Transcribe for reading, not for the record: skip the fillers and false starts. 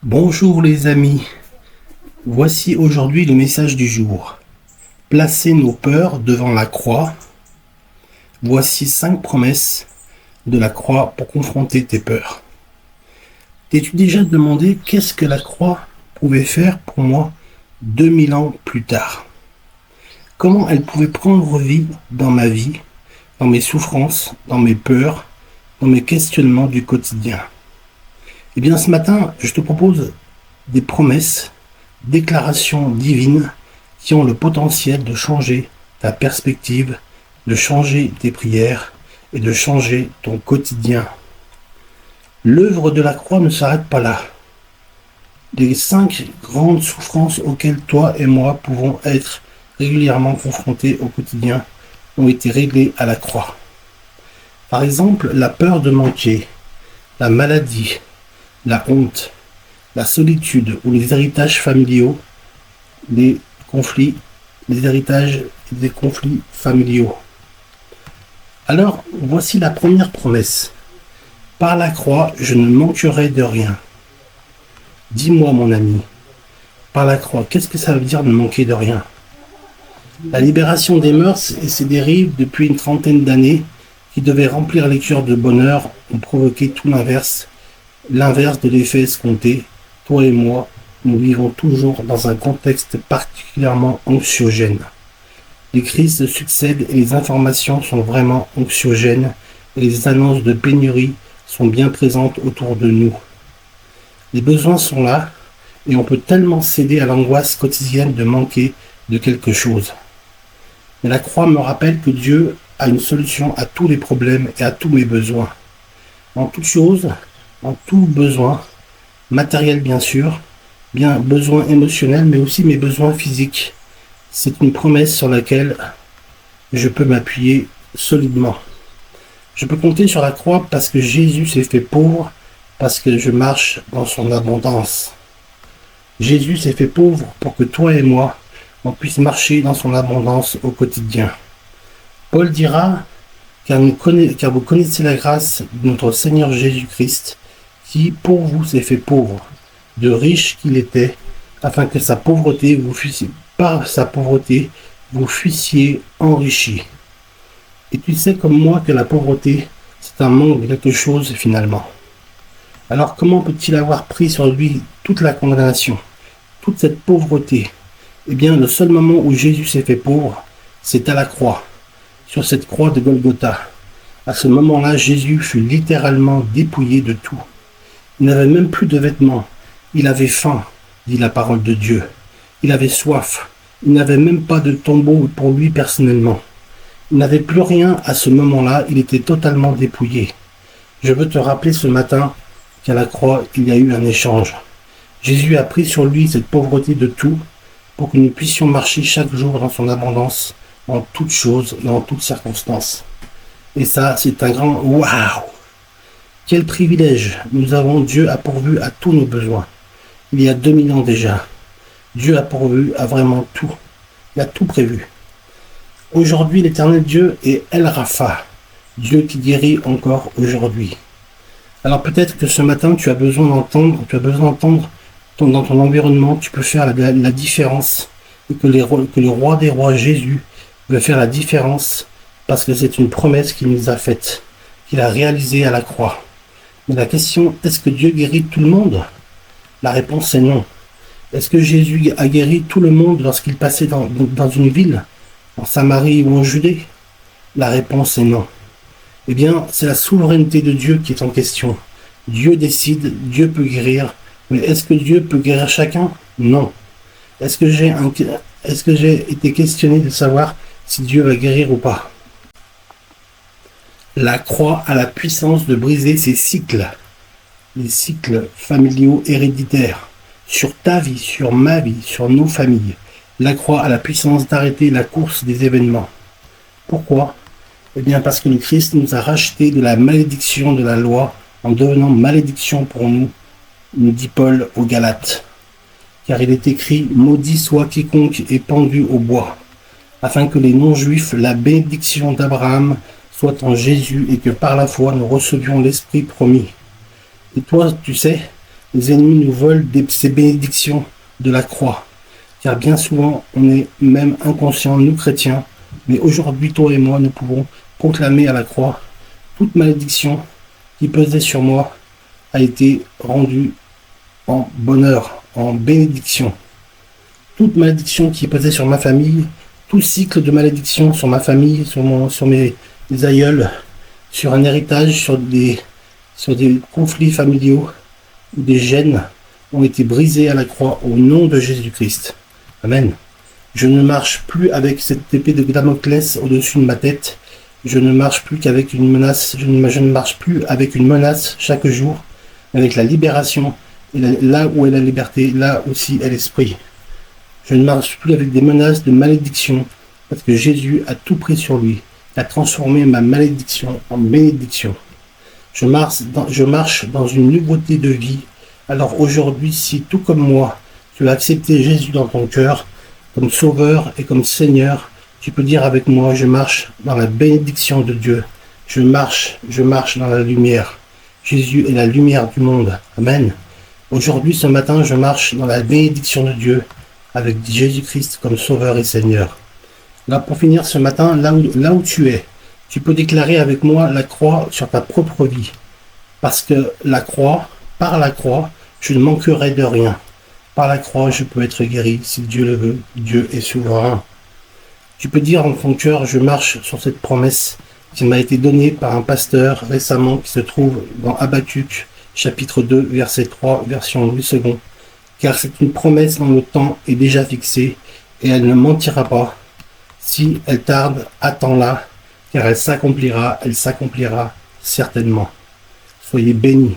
Bonjour les amis, voici aujourd'hui le message du jour. Placez nos peurs devant la croix. Voici 5 promesses de la croix pour confronter tes peurs. T'es-tu déjà demandé qu'est-ce que la croix pouvait faire pour moi 2000 ans plus tard? Comment elle pouvait prendre vie dans ma vie, dans mes souffrances, dans mes peurs, dans mes questionnements du quotidien? Eh bien ce matin, je te propose des promesses, déclarations divines qui ont le potentiel de changer ta perspective, de changer tes prières et de changer ton quotidien. L'œuvre de la croix ne s'arrête pas là. Les 5 grandes souffrances auxquelles toi et moi pouvons être régulièrement confrontés au quotidien ont été réglées à la croix. Par exemple, la peur de manquer, la maladie, la honte, la solitude ou les héritages familiaux, les conflits, les héritages des conflits familiaux. Alors, voici la première promesse. Par la croix, je ne manquerai de rien. Dis-moi, mon ami, par la croix, qu'est-ce que ça veut dire ne manquer de rien? La libération des mœurs et ses dérives depuis une trentaine d'années, qui devaient remplir les cœurs de bonheur, ont provoqué tout l'inverse de l'effet escompté. Toi et moi, nous vivons toujours dans un contexte particulièrement anxiogène. Les crises se succèdent et les informations sont vraiment anxiogènes et les annonces de pénurie sont bien présentes autour de nous. Les besoins sont là et on peut tellement céder à l'angoisse quotidienne de manquer de quelque chose. Mais la croix me rappelle que Dieu a une solution à tous les problèmes et à tous mes besoins. En toute chose, en tout besoin, matériel bien sûr, bien besoin émotionnel, mais aussi mes besoins physiques. C'est une promesse sur laquelle je peux m'appuyer solidement. Je peux compter sur la croix parce que Jésus s'est fait pauvre, parce que je marche dans son abondance. Jésus s'est fait pauvre pour que toi et moi, on puisse marcher dans son abondance au quotidien. Paul dira, car vous connaissez la grâce de notre Seigneur Jésus-Christ, qui pour vous s'est fait pauvre, de riche qu'il était, afin que par sa pauvreté, vous fussiez enrichis. Et tu sais comme moi que la pauvreté, c'est un manque de quelque chose finalement. Alors comment peut-il avoir pris sur lui toute la condamnation, toute cette pauvreté? Eh bien, le seul moment où Jésus s'est fait pauvre, c'est à la croix, sur cette croix de Golgotha. À ce moment-là, Jésus fut littéralement dépouillé de tout. Il n'avait même plus de vêtements. Il avait faim, dit la parole de Dieu. Il avait soif. Il n'avait même pas de tombeau pour lui personnellement. Il n'avait plus rien à ce moment-là. Il était totalement dépouillé. Je veux te rappeler ce matin qu'à la croix, il y a eu un échange. Jésus a pris sur lui cette pauvreté de tout pour que nous puissions marcher chaque jour dans son abondance, en toutes choses et en toutes circonstances. Et ça, c'est un grand waouh! Quel privilège! Nous avons, Dieu a pourvu à tous nos besoins. Il y a 2000 ans déjà. Dieu a pourvu à vraiment tout. Il a tout prévu. Aujourd'hui, l'éternel Dieu est El Rapha, Dieu qui guérit encore aujourd'hui. Alors peut-être que ce matin, tu as besoin d'entendre dans ton environnement, tu peux faire la différence et que le roi des rois, Jésus, veut faire la différence parce que c'est une promesse qu'il nous a faite, qu'il a réalisée à la croix. Mais la question, est-ce que Dieu guérit tout le monde? La réponse est non. Est-ce que Jésus a guéri tout le monde lorsqu'il passait dans une ville, en Samarie ou en Judée? La réponse est non. Eh bien, c'est la souveraineté de Dieu qui est en question. Dieu décide, Dieu peut guérir, mais est-ce que Dieu peut guérir chacun? Non. Est-ce que j'ai été questionné de savoir si Dieu va guérir ou pas? La croix a la puissance de briser ces cycles, les cycles familiaux héréditaires, sur ta vie, sur ma vie, sur nos familles. La croix a la puissance d'arrêter la course des événements. Pourquoi? Eh bien parce que le Christ nous a rachetés de la malédiction de la loi en devenant malédiction pour nous, nous dit Paul aux Galates. Car il est écrit, maudit soit quiconque est pendu au bois, afin que les non-juifs, la bénédiction d'Abraham, soit en Jésus et que par la foi nous recevions l'Esprit promis. Et toi, tu sais, les ennemis nous volent ces bénédictions de la croix. Car bien souvent, on est même inconscient, nous chrétiens, mais aujourd'hui, toi et moi, nous pouvons proclamer à la croix toute malédiction qui pesait sur moi a été rendue en bonheur, en bénédiction. Toute malédiction qui pesait sur ma famille, tout cycle de malédiction sur ma famille, sur mes aïeuls, sur un héritage, sur des conflits familiaux ou des gènes ont été brisés à la croix au nom de Jésus-Christ. Amen. Je ne marche plus avec cette épée de Damoclès au-dessus de ma tête. Je ne marche plus qu'avec une menace. Je ne marche plus avec une menace chaque jour, avec la libération. Et là où est la liberté, là aussi est l'esprit. Je ne marche plus avec des menaces de malédiction, parce que Jésus a tout pris sur lui, a transformé ma malédiction en bénédiction. Je marche dans une nouveauté de vie. Alors aujourd'hui, si tout comme moi, tu as accepté Jésus dans ton cœur, comme Sauveur et comme Seigneur, tu peux dire avec moi, je marche dans la bénédiction de Dieu. Je marche dans la lumière. Jésus est la lumière du monde. Amen. Aujourd'hui, ce matin, je marche dans la bénédiction de Dieu, avec Jésus-Christ comme Sauveur et Seigneur. Là, pour finir ce matin, là où tu es, tu peux déclarer avec moi la croix sur ta propre vie. Parce que par la croix, je ne manquerai de rien. Par la croix, je peux être guéri si Dieu le veut. Dieu est souverain. Tu peux dire en ton cœur, je marche sur cette promesse qui m'a été donnée par un pasteur récemment qui se trouve dans Habakkuk, chapitre 2, verset 3, version Louis II. Car c'est une promesse dont le temps est déjà fixé et elle ne mentira pas. Si elle tarde, attends-la, car elle s'accomplira certainement. Soyez bénis.